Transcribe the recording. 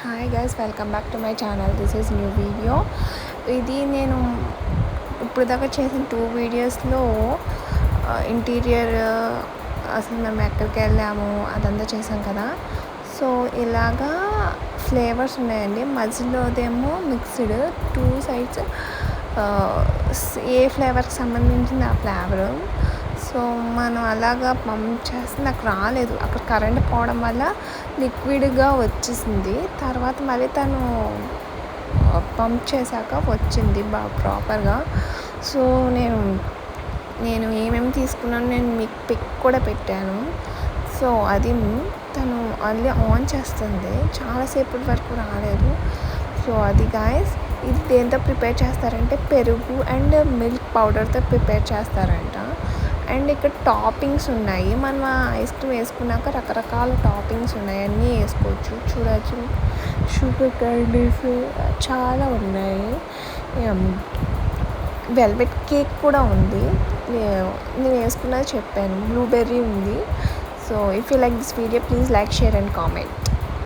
Hi guys, welcome back to my channel. This is new video. ఇది నేను ఇప్పుడు దాకా చేసిన 2 వీడియోస్లో ఇంటీరియర్ అసలు మేము ఎక్కడికి వెళ్ళాము అదంతా చేసాం కదా. సో ఇలాగా ఫ్లేవర్స్ ఉన్నాయండి. మధ్యలోదేమో మిక్స్డ్ 2 సైడ్స్ ఏ ఫ్లేవర్కి సంబంధించింది ఆ ఫ్లేవరు. సో మనం అలాగా పంప్ చేస్తే నాకు రాలేదు. అక్కడ కరెంట్ పోవడం వల్ల లిక్విడ్గా వచ్చేసింది. తర్వాత మళ్ళీ తను పంప్ చేశాక వచ్చింది బాగా ప్రాపర్గా. సో నేను ఏమేమి తీసుకున్నాను నేను మీకు పిక్ కూడా పెట్టాను. సో అది తను మళ్ళీ ఆన్ చేస్తుంది, చాలాసేపటి వరకు రాలేదు. సో అది గాయస్, ఇది దేంతో ప్రిపేర్ చేస్తారంటే పెరుగు అండ్ మిల్క్ పౌడర్తో ప్రిపేర్ చేస్తారంట. అండ్ ఇక్కడ టాపింగ్స్ ఉన్నాయి. మనం ఐస్ క్రీమ్ వేసుకున్నాక రకరకాల టాపింగ్స్ ఉన్నాయి, అన్నీ వేసుకోవచ్చు. చూడవచ్చు, షుగర్ క్యాండీస్ చాలా ఉన్నాయి. వెల్వెట్ కేక్ కూడా ఉంది. నేను వేసుకున్నది చెప్పాను, బ్లూబెర్రీ ఉంది. So if you like this video, please like, share and comment.